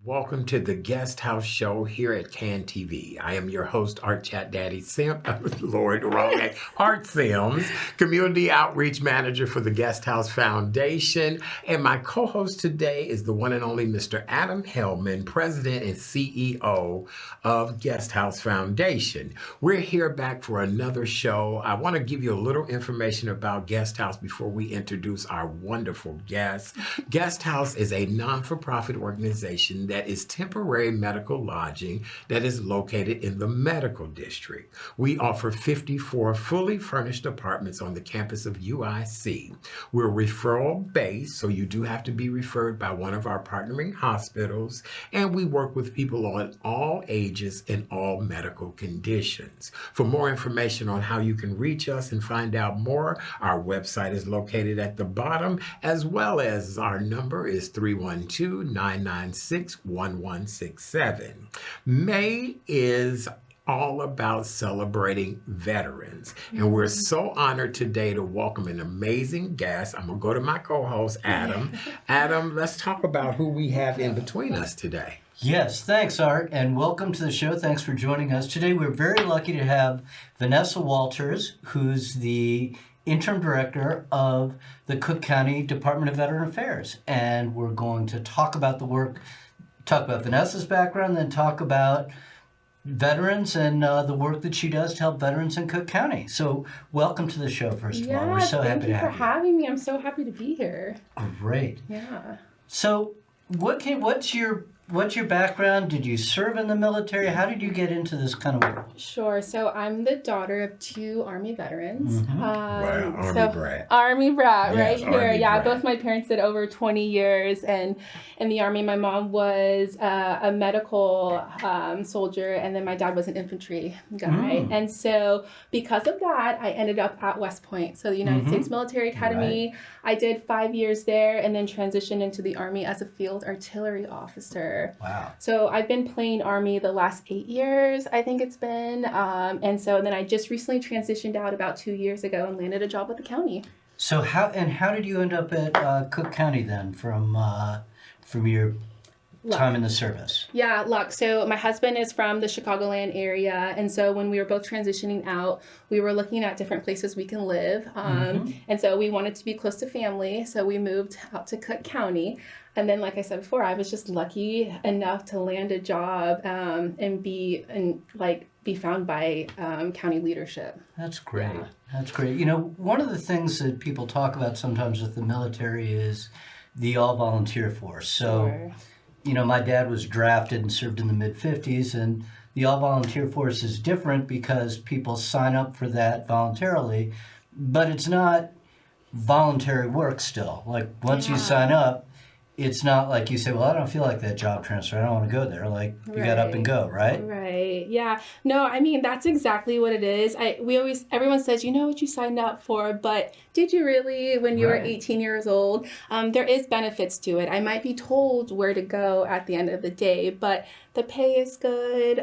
Welcome to the Guest House Show here at Can TV. I am your host, Art Chat Daddy Sim, Lord wrong, Art Sims, Community Outreach Manager for the Guest House Foundation. And my co-host today is the one and only Mr. Adam Helman, President and CEO of Guest House Foundation. We're here back for another show. I want to give you a little information about Guest House before we introduce our wonderful guest. Guest House is a non-for-profit organization that is temporary medical lodging that is located in the medical district. We offer 54 fully furnished apartments on the campus of UIC. We're referral based, so you do have to be referred by one of our partnering hospitals, and we work with people on all ages and all medical conditions. For more information on how you can reach us and find out more, our website is located at the bottom, as well as our number is 312-996-1167. May is all about celebrating veterans. And we're so honored today to welcome an amazing guest. I'm going to go to my co-host, Adam. Adam, let's talk about who we have in between us today. Yes, thanks, Art, and welcome to the show. Thanks for joining us. Today we're very lucky to have Vanessa Walters, who's the Interim Director of the Cook County Department of Veteran Affairs. And we're going to talk about the work, talk about Vanessa's background, then talk about veterans and the work that she does to help veterans in Cook County. So welcome to the show, first of all. We're so happy to have you. Thank you for having me. I'm so happy to be here. Great. Yeah. So what's your background? Did you serve in the military? How did you get into this kind of work? Sure. So I'm the daughter of two Army veterans. Mm-hmm. Wow, Army brat. Army brat, Yes, right here. Army Yeah, brat. both my parents did over 20 years and in the Army. My mom was a medical soldier, and then my dad was an infantry guy. And so because of that, I ended up at West Point, so the United States Military Academy. Right. I did 5 years there and then transitioned into the Army as a field artillery officer. Wow. So I've been playing Army the last 8 years, I think it's been. And then I just recently transitioned out about 2 years ago and landed a job with the county. So how did you end up at Cook County then from your time in the service? Yeah, luck. So my husband is from the Chicagoland area. And so when we were both transitioning out, we were looking at different places we can live. And so we wanted to be close to family. So we moved out to Cook County. And then, like I said before, I was just lucky enough to land a job and be found by county leadership. That's great. Yeah. That's great. You know, one of the things that people talk about sometimes with the military is the all-volunteer force. So, Sure. you know, my dad was drafted and served in the mid-50s, and the all-volunteer force is different because people sign up for that voluntarily, but it's not voluntary work still. Like, once you sign up, it's not like you say, well, I don't feel like that job transfer. I don't want to go there. Like, you got up and go, right? Right. Yeah. No, I mean, that's exactly what it is. Everyone says, you know what you signed up for, but did you really when you were 18 years old? There is benefits to it. I might be told where to go at the end of the day, but the pay is good.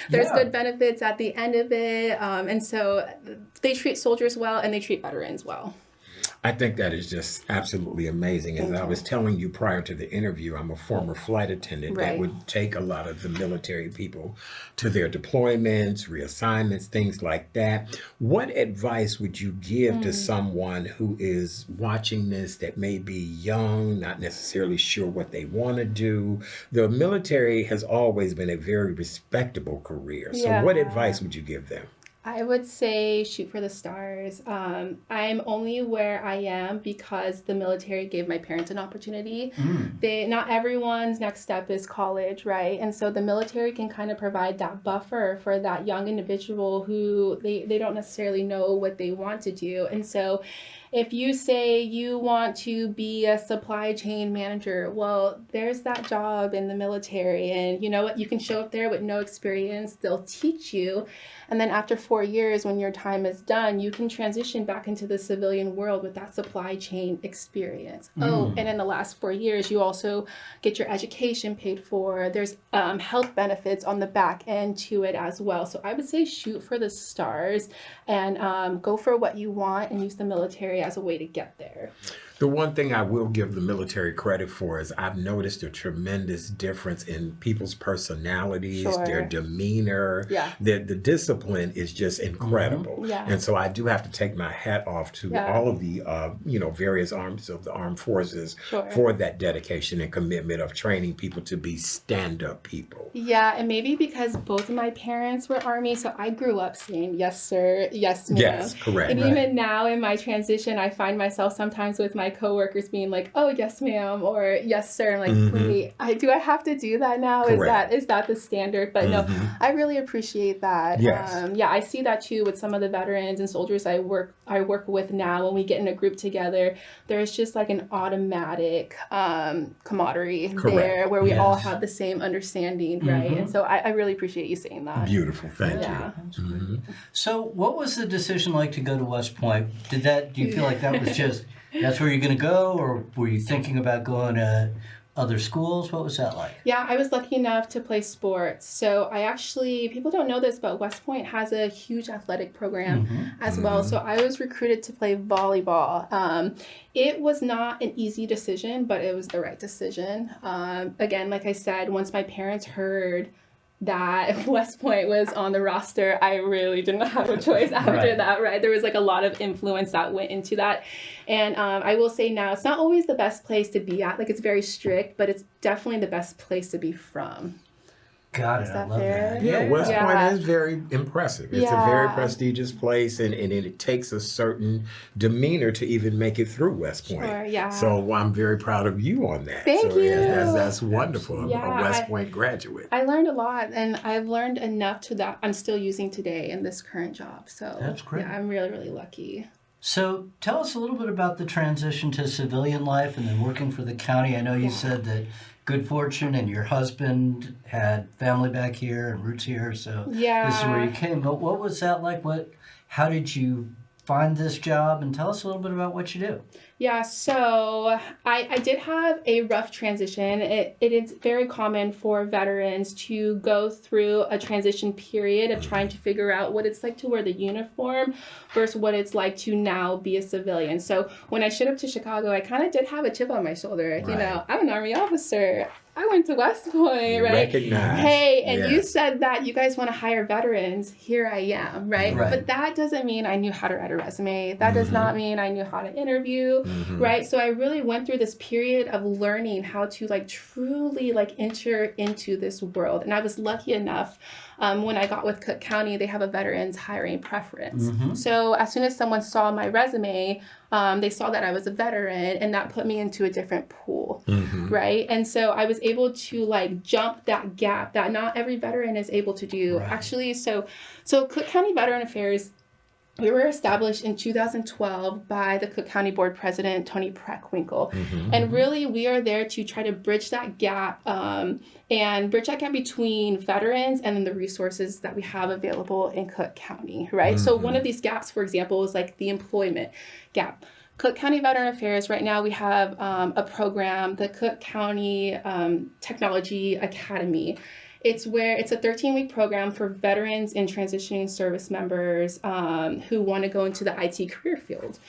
There's good benefits at the end of it. And so they treat soldiers well and they treat veterans well. I think that is just absolutely amazing. As I was telling you prior to the interview, I'm a former flight attendant that would take a lot of the military people to their deployments, reassignments, things like that. What advice would you give to someone who is watching this that may be young, not necessarily sure what they want to do? The military has always been a very respectable career. So what advice would you give them? I would say shoot for the stars. I'm only where I am because the military gave my parents an opportunity. Not everyone's next step is college, right? And so the military can kind of provide that buffer for that young individual who they don't necessarily know what they want to do. And so If you say you want to be a supply chain manager, well, there's that job in the military. And you know what? You can show up there with no experience. They'll teach you. And then after 4 years, when your time is done, you can transition back into the civilian world with that supply chain experience. Oh, and in the last 4 years, you also get your education paid for. There's health benefits on the back end to it as well. So I would say shoot for the stars and go for what you want and use the military as a way to get there. The one thing I will give the military credit for is I've noticed a tremendous difference in people's personalities, Sure. their demeanor. Yeah. The discipline is just incredible. Yeah. And so I do have to take my hat off to Yeah. all of the various arms of the armed forces Sure. for that dedication and commitment of training people to be stand-up people. Yeah, and maybe because both of my parents were Army, so I grew up saying yes, sir, yes, ma'am. Yes, correct. And Right. even now in my transition, I find myself sometimes with my coworkers being like, "Oh, yes, ma'am," or "Yes, sir." I'm like, "Wait, do I have to do that now? Correct. Is that the standard?" But no, I really appreciate that. Yes. Yeah, I see that too with some of the veterans and soldiers I work with now. When we get in a group together, there's just like an automatic camaraderie Correct. there where we all Yes. have the same understanding, right? And so I really appreciate you saying that. Beautiful. Thank Yeah. you. So, what was the decision like to go to West Point? Do you feel like that was just that's where you're going to go, or were you thinking about going to other schools? What was that like? Yeah, I was lucky enough to play sports. So people don't know this, but West Point has a huge athletic program as well. So I was recruited to play volleyball. It was not an easy decision, but it was the right decision. Again, like I said, once my parents heard that West Point was on the roster, I really didn't have a choice after Right. that, right? There was like a lot of influence that went into that. And I will say now, it's not always the best place to be at. Like, it's very strict, but it's definitely the best place to be from. Got it. Is I that love fair? that. Yeah, West Yeah. Point is very impressive. It's a very Yeah. prestigious place, and it takes a certain demeanor to even make it through West Point. Sure, yeah. So I'm very proud of you on that. Thank so, yeah, you. that's wonderful. Yeah, A West Point graduate. I learned a lot, and I've learned enough to that I'm still using today in this current job. So That's great. Yeah, I'm really, really lucky. So, tell us a little bit about the transition to civilian life and then working for the county. I know you said that good fortune and your husband had family back here and roots here, so this is where you came. But what was that like? How did you find this job? And tell us a little bit about what you do. Yeah, so I did have a rough transition. It is very common for veterans to go through a transition period of trying to figure out what it's like to wear the uniform versus what it's like to now be a civilian. So when I showed up to Chicago, I kind of did have a chip on my shoulder. You know, I'm an Army officer. I went to West Point, right? Recognized. Hey, and you Yes. said that you guys want to hire veterans. Here I am, right? Right. But that doesn't mean I knew how to write a resume. That does not mean I knew how to interview, right? So I really went through this period of learning how to like truly like enter into this world. And I was lucky enough when I got with Cook County, they have a veterans hiring preference. So as soon as someone saw my resume, they saw that I was a veteran, and that put me into a different pool, right? And so I was able to like jump that gap that not every veteran is able to do. Right. Actually, so Cook County Veteran Affairs, we were established in 2012 by the Cook County Board President, Tony Preckwinkle. And really, we are there to try to bridge that gap between veterans and then the resources that we have available in Cook County, right? So one of these gaps, for example, is like the employment gap. Cook County Veteran Affairs, right now we have a program, the Cook County Technology Academy. It's a 13-week program for veterans and transitioning service members who want to go into the IT career field,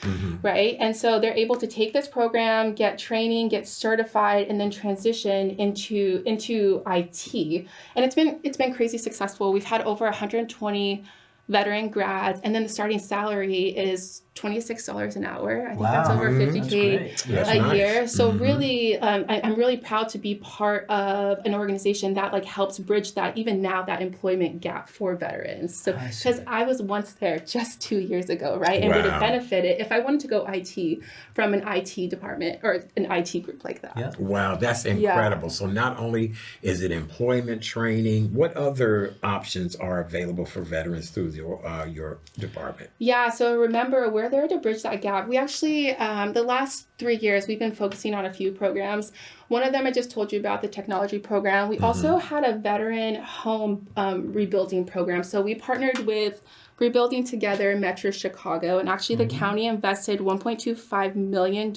right? And so they're able to take this program, get training, get certified, and then transition into IT. And it's been crazy successful. We've had over 120 veteran grads, and then the starting salary is $26 an hour. I think that's over $50K That's a nice. year. So really, I'm really proud to be part of an organization that like helps bridge that even now that employment gap for veterans. So I see. because I was once there just 2 years ago, right, and would have Wow. benefited if I wanted to go IT from an IT department or an IT group like that. Yeah. Wow, that's incredible. So not only is it employment training, what other options are available for veterans through your department? Yeah, so remember, we're we're there to bridge that gap. We actually, the last 3 years, we've been focusing on a few programs. One of them I just told you about, the technology program. We also had a veteran home rebuilding program. So we partnered with Rebuilding Together Metro Chicago, and actually the county invested $1.25 million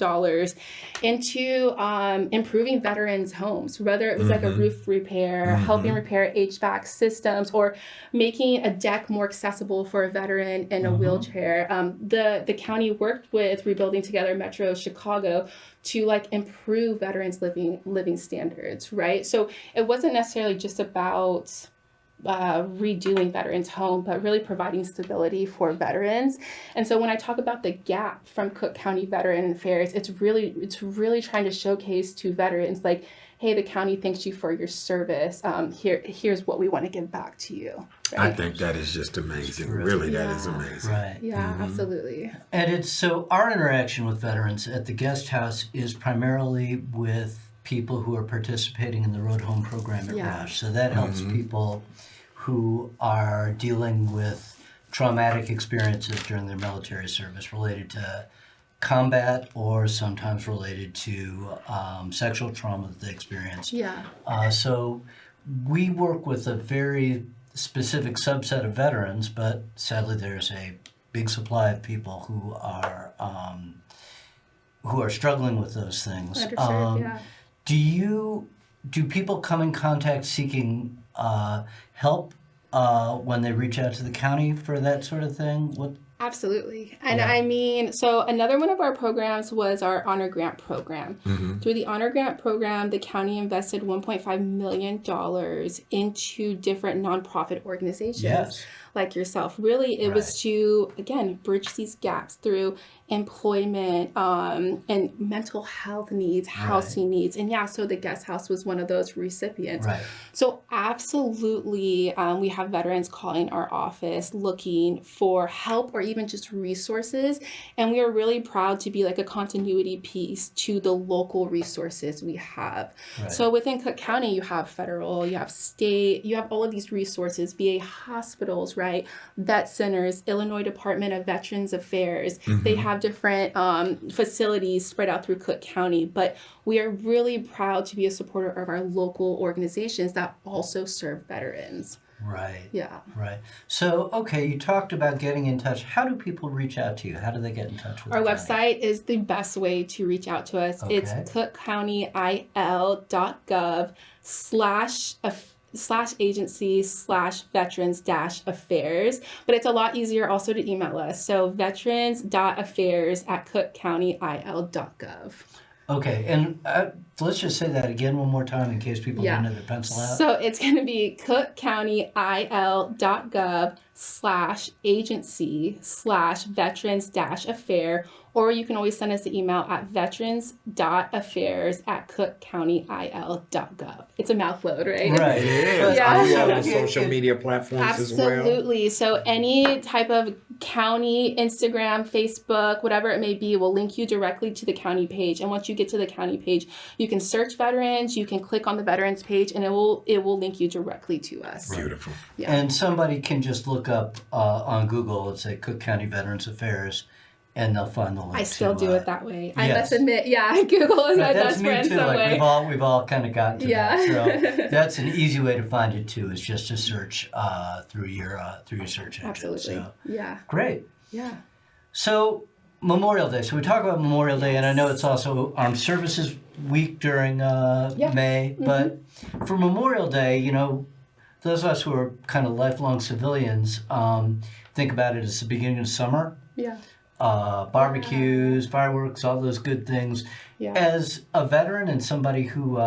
into improving veterans' homes, whether it was like a roof repair, helping repair HVAC systems, or making a deck more accessible for a veteran in a wheelchair. The county worked with Rebuilding Together Metro Chicago to like improve veterans' living standards, right? So it wasn't necessarily just about redoing veterans' home, but really providing stability for veterans. And so when I talk about the gap from Cook County Veteran Affairs, it's really trying to showcase to veterans like, hey, the county thanks you for your service. Here's what we want to give back to you. Right? I think that is just amazing. Really, that is amazing. Right. Yeah, absolutely. And it's so our interaction with veterans at the guest house is primarily with people who are participating in the Road Home program at Rush. So that helps people who are dealing with traumatic experiences during their military service related to combat or sometimes related to sexual trauma that they experienced. Yeah. So we work with a very specific subset of veterans, but sadly there's a big supply of people who are struggling with those things. Understood, Do people come in contact seeking help when they reach out to the county for that sort of thing? Absolutely. And I mean, so another one of our programs was our Honor Grant program. Through the Honor Grant program, the county invested $1.5 million into different nonprofit organizations like yourself. Really, it was to, again, bridge these gaps through employment and mental health needs, housing needs. And so the guest house was one of those recipients. So absolutely, we have veterans calling our office looking for help or even just resources. And we are really proud to be like a continuity piece to the local resources we have. So within Cook County, you have federal, you have state, you have all of these resources, VA hospitals, right? Vet centers, Illinois Department of Veterans Affairs. They have different facilities spread out through Cook County, but we are really proud to be a supporter of our local organizations that also serve veterans. Right. Yeah. Right. So, okay, you talked about getting in touch. How do people reach out to you? How do they get in touch with our the website? Is the best way to reach out to us. Okay. It's cookcountyil.gov/agency/veterans-affairs, but it's a lot easier also to email us. So veterans.affairs@cookcountyil.gov. Okay, and let's just say that again one more time in case people don't know their pencil out. So it's going to be cookcountyil.gov/agency/veterans-affair, or you can always send us an email at veterans.affairs@cookcountyil.gov. It's a mouthload, right? Right. It is. Yeah. You have on social media platforms as well. Absolutely. So any type of county, Instagram, Facebook, whatever it may be, will link you directly to the county page. And once you get to the county page, you can search veterans, you can click on the veterans page, and it will link you directly to us. Beautiful. Yeah. And somebody can just look up on Google, let's say Cook County Veterans Affairs, and they'll find the link. I still do it that way. I yes. must admit, Google is my That's best me friend too. some Like way. we've all kind of gotten to that. So that's an easy way to find it too. Is just to search through your search engine. Absolutely. So, Yeah. great. Yeah. So Memorial Day. So we talk about Memorial Day, and I know it's also Armed Services Week during May. But for Memorial Day, those of us who are kind of lifelong civilians think about it as the beginning of summer. Yeah. Barbecues, fireworks, all those good things. Yeah. As a veteran and somebody who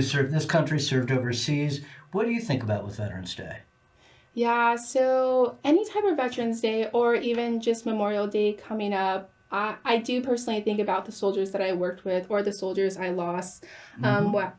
served this country, served overseas, what do you think about with Veterans Day? Yeah, so any type of Veterans Day or even just Memorial Day coming up, I do personally think about the soldiers that I worked with or the soldiers I lost,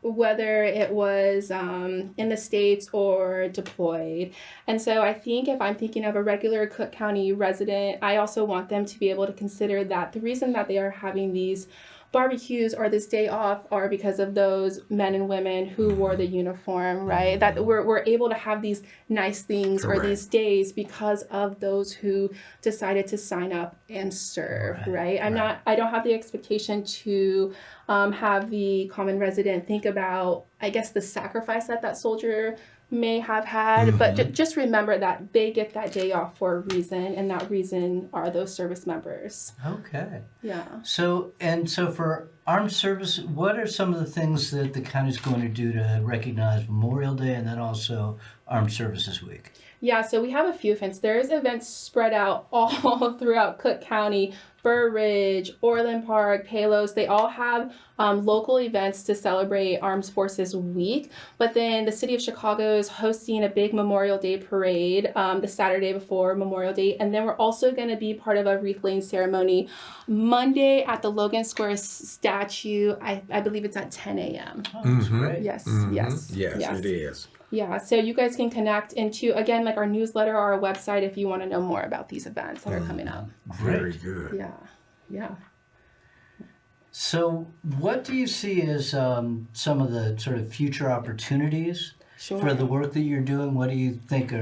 whether it was in the States or deployed. And so I think if I'm thinking of a regular Cook County resident, I also want them to be able to consider that the reason that they are having these barbecues or this day off are because of those men and women who wore the uniform, right? That we're able to have these nice things or these days because of those who decided to sign up and serve, right? I don't have the expectation to have the common resident think about, I guess, the sacrifice that soldier may have had, but just remember that they get that day off for a reason, and that reason are those service members. Okay. Yeah. So for armed service, what are some of the things that the county's going to do to recognize Memorial Day and then also Armed Services Week? Yeah, so we have a few events. There's events spread out all throughout Cook County, Burr Ridge, Orland Park, Palos. They all have local events to celebrate Armed Forces Week. But then the city of Chicago is hosting a big Memorial Day parade the Saturday before Memorial Day. And then we're also going to be part of a wreath laying ceremony Monday at the Logan Square statue. I believe it's at 10 a.m. Oh, that's great. Yes, Yes, it is. Yeah, so you guys can connect into, again, like our newsletter or our website if you want to know more about these events that are coming up. Very good. Yeah. So what do you see as some of the sort of future opportunities for the work that you're doing? What do you think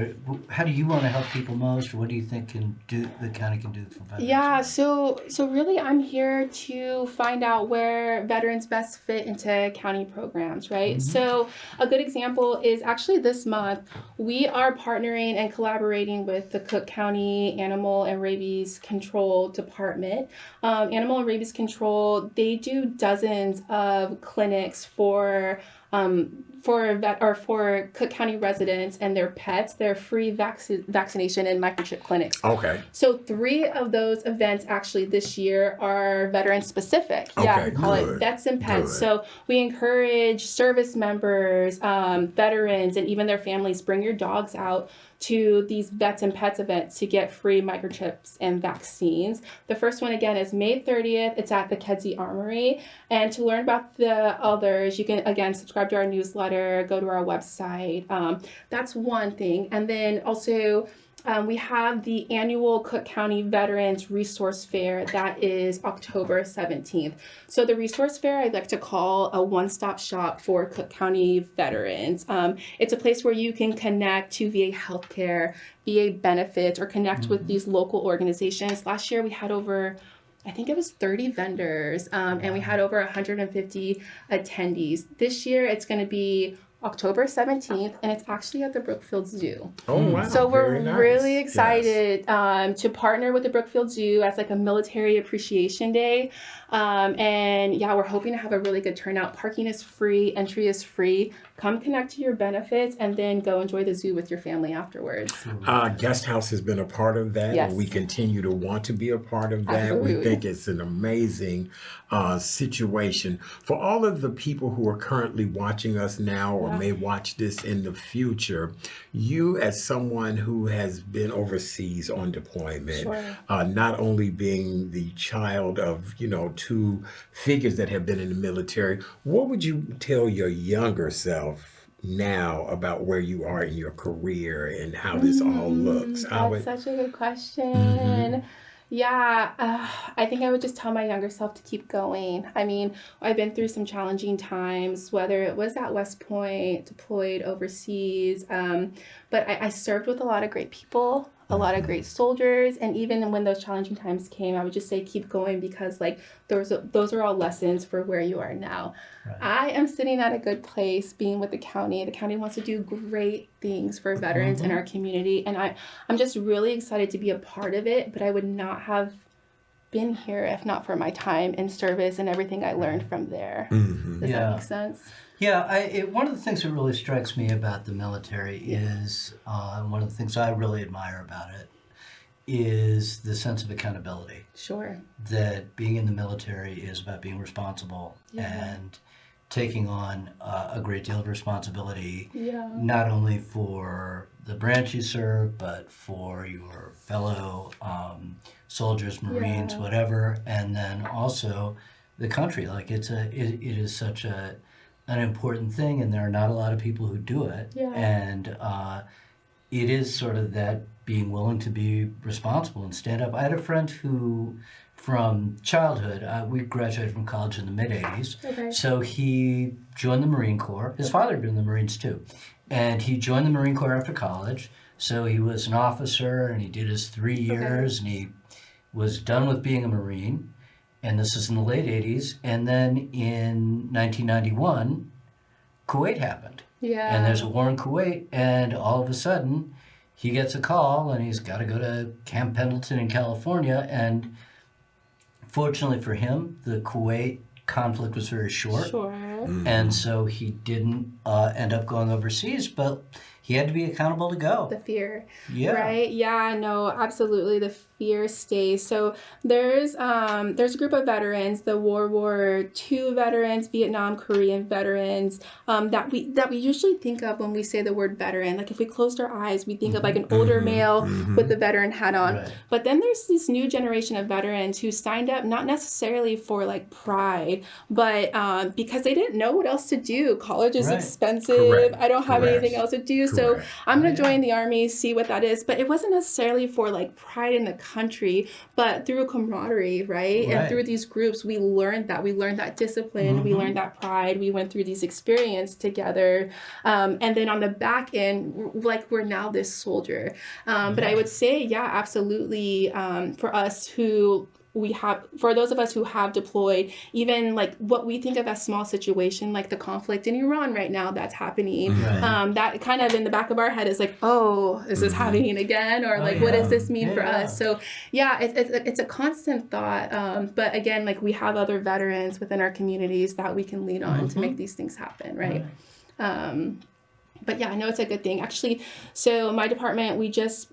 how do you want to help people most, or what do you think the county can do for veterans? Yeah, so really I'm here to find out where veterans best fit into county programs, right? So a good example is actually this month, we are partnering and collaborating with the Cook County Animal and Rabies Control Department. Animal and Rabies Control, they do dozens of clinics for Cook County residents and their pets. They're free vaccination and microchip clinics. Okay. So 3 of those events actually this year are veteran specific. Okay, We call it Vets and Pets. Good. So we encourage service members, veterans, and even their families, bring your dogs out to these Vets and Pets events to get free microchips and vaccines. The first one, again, is May 30th. It's at the Kedzie Armory. And to learn about the others, you can, again, subscribe to our newsletter, go to our website. That's one thing. And then also, we have the annual Cook County Veterans Resource Fair. That is October 17th. So the Resource Fair, I'd like to call a one-stop shop for Cook County veterans. It's a place where you can connect to VA healthcare, VA benefits, or connect with these local organizations. Last year, we had over, I think it was 30 vendors, and we had over 150 attendees. This year, it's going to be October 17th, and it's actually at the Brookfield Zoo. Oh, wow. So we're Very nice. really excited to partner with the Brookfield Zoo as like a military appreciation day. And yeah, we're hoping to have a really good turnout. Parking is free, entry is free. Come connect to your benefits and then go enjoy the zoo with your family afterwards. Guest House has been a part of that, Yes. and we continue to want to be a part of that. Absolutely. We think it's an amazing situation. For all of the people who are currently watching us now or may watch this in the future, you as someone who has been overseas on deployment, not only being the child of, 2 figures that have been in the military, what would you tell your younger self now about where you are in your career and how this all looks? That's such a good question. Yeah, I think I would just tell my younger self to keep going. I mean, I've been through some challenging times, whether it was at West Point, deployed overseas, but I served with a lot of great people, a lot of great soldiers, and even when those challenging times came, I would just say keep going because like those are all lessons for where you are now. Right. I am sitting at a good place being with the county. The county wants to do great things for veterans in our community, and I'm just really excited to be a part of it, but I would not have been here if not for my time in service and everything I learned from there. Does that make sense? Yeah, one of the things that really strikes me about the military is, one of the things I really admire about it is the sense of accountability. Sure. That being in the military is about being responsible and taking on a great deal of responsibility, not only for the branch you serve, but for your fellow soldiers, Marines, whatever, and then also the country. Like it is such an important thing, and there are not a lot of people who do it. And it is sort of that being willing to be responsible and stand up. I had a friend who from childhood. We graduated from college in the mid-'80s. Okay. So he joined the Marine Corps. His father had been in the Marines too. And he joined the Marine Corps after college. So he was an officer and he did his 3 years and he was done with being a Marine. And this is in the late 80s. And then in 1991, Kuwait happened. Yeah. And there's a war in Kuwait. And all of a sudden, he gets a call and he's got to go to Camp Pendleton in California. And fortunately for him, the Kuwait conflict was very short. Sure. And so he didn't end up going overseas, but he had to be accountable to go. The fear. Yeah. Right? Yeah, no, absolutely. The fear stays. So there's a group of veterans, the World War II veterans, Vietnam, Korean veterans, that we usually think of when we say the word veteran. Like if we closed our eyes, we think of like an older male with the veteran hat on. Right. But then there's this new generation of veterans who signed up not necessarily for like pride, but because they didn't know what else to do. College is Right. expensive. Correct. I don't have Correct. anything else to do. So Correct. I'm going to join the Army, see what that is. But it wasn't necessarily for like pride in the country, but through camaraderie, right? And Right. through these groups, we learned that. We learned that discipline. We learned that pride. We went through these experiences together. And then on the back end, like we're now this soldier. But I would say, yeah, absolutely. For us who for those of us who have deployed, even like what we think of as small situation, like the conflict in Iran right now that's happening, Right. that kind of in the back of our head is like, oh, is this happening again? Or like, what does this mean for us? So yeah, it's a constant thought. But again, like we have other veterans within our communities that we can lean on to make these things happen, right? But yeah, I know it's a good thing. Actually, so my department, we just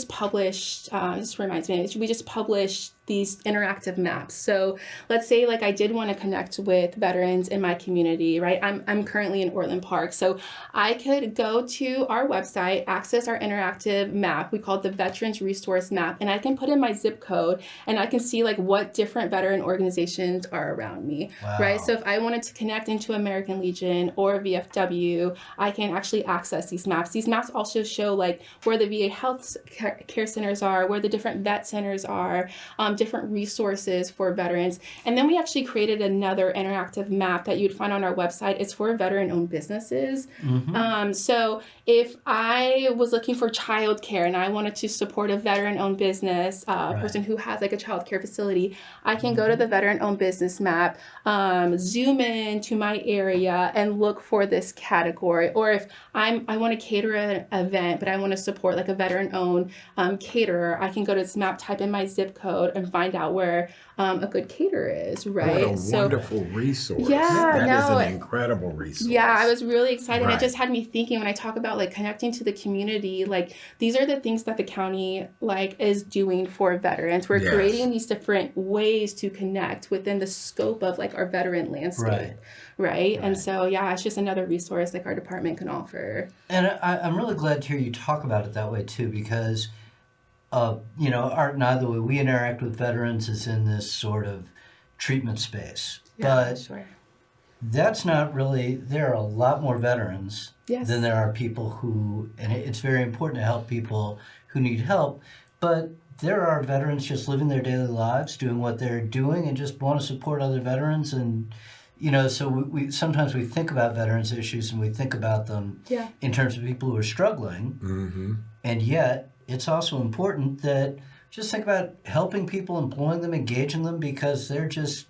published, this reminds me, we just published these interactive maps. So let's say like I did want to connect with veterans in my community, right? I'm currently in Orland Park. So I could go to our website, access our interactive map. We call it the Veterans Resource Map. And I can put in my zip code and I can see like what different veteran organizations are around me, right? So if I wanted to connect into American Legion or VFW, I can actually access these maps. These maps also show like where the VA health care centers are, where the different vet centers are, different resources for veterans. And then we actually created another interactive map that you'd find on our website. It's for veteran-owned businesses. So if I was looking for childcare and I wanted to support a veteran-owned business, person who has like a childcare facility, I can go to the veteran-owned business map, zoom in to my area and look for this category. Or if I want to cater an event, but I want to support like a veteran-owned caterer, I can go to this map, type in my zip code, and find out where a good caterer is, right? What a wonderful resource. Yeah, That is no, an incredible resource. Yeah, I was really excited. Right. It just had me thinking when I talk about like connecting to the community, like these are the things that the county like is doing for veterans. We're creating these different ways to connect within the scope of like our veteran landscape. Right. And so, yeah, it's just another resource like our department can offer. And I'm really glad to hear you talk about it that way too, because Art and I, the way we interact with veterans is in this sort of treatment space. Yeah, But that's not really, there are a lot more veterans than there are people who, and it's very important to help people who need help, but there are veterans just living their daily lives, doing what they're doing, and just want to support other veterans. And so we sometimes we think about veterans issues and we think about them in terms of people who are struggling, and yet it's also important that just think about helping people, employing them, engaging them, because they're just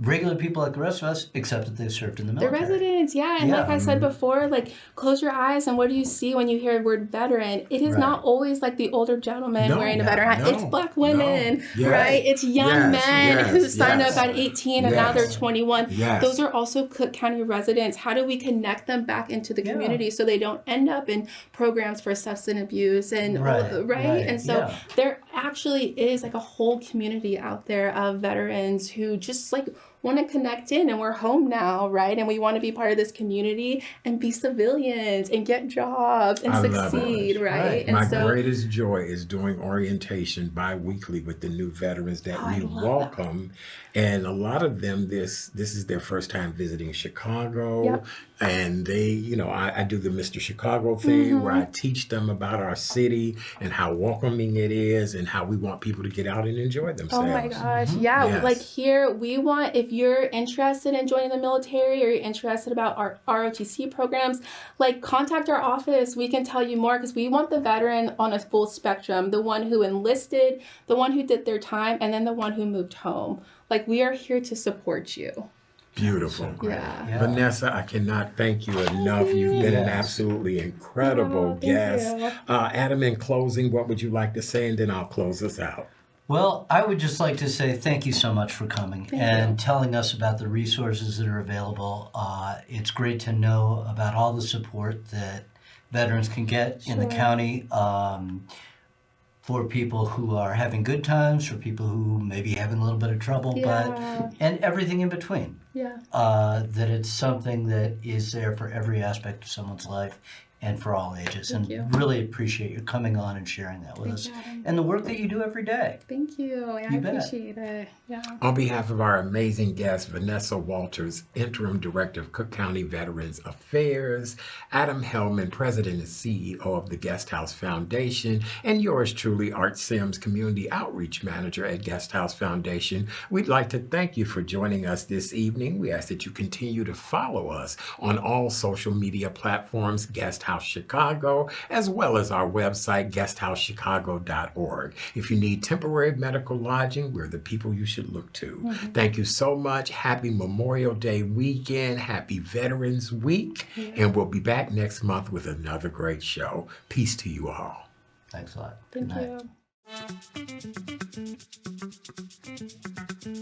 regular people like the rest of us, except that they've served in the military. The residents, and like I said before, like close your eyes and what do you see when you hear the word veteran? It is not always like the older gentleman wearing a veteran hat. It's Black women, right? It's young men who signed up at 18 and now they're 21. Those are also Cook County residents. How do we connect them back into the community so they don't end up in programs for substance abuse and And so there actually is like a whole community out there of veterans who just like want to connect in, and we're home now, right? And we want to be part of this community and be civilians and get jobs and succeed, right? And my greatest joy is doing orientation bi-weekly with the new veterans that we welcome. And a lot of them, this is their first time visiting Chicago. And they, I do the Mr. Chicago thing where I teach them about our city and how welcoming it is and how we want people to get out and enjoy themselves. Oh my gosh. Yeah. Yes. Like here, we want, if you're interested in joining the military or you're interested about our ROTC programs, like contact our office. We can tell you more because we want the veteran on a full spectrum, the one who enlisted, the one who did their time, and then the one who moved home. Like we are here to support you. Beautiful. Yeah. Vanessa, I cannot thank you enough. You've been an absolutely incredible thank guest. you. Adam, in closing, what would you like to say? And then I'll close us out. Well, I would just like to say thank you so much for coming and telling us about the resources that are available. It's great to know about all the support that veterans can get in the county for people who are having good times, for people who may be having a little bit of trouble, and everything in between. Yeah. That it's something that is there for every aspect of someone's life and for all ages. Thank you. Really appreciate you coming on and sharing that with us. And the work that you do every day. Thank you. I appreciate it. Yeah. On behalf of our amazing guest, Vanessa Walters, Interim Director of Cook County Veterans Affairs, Adam Helman, President and CEO of the Guest House Foundation, and yours truly, Art Sims, Community Outreach Manager at Guest House Foundation, we'd like to thank you for joining us this evening. We ask that you continue to follow us on all social media platforms, Guest House Chicago, as well as our website, guesthousechicago.org. If you need temporary medical lodging, we're the people you should look to. Thank you so much. Happy Memorial Day weekend. Happy Veterans Week. And we'll be back next month with another great show. Peace to you all. Thanks a lot. Thank Good night. you.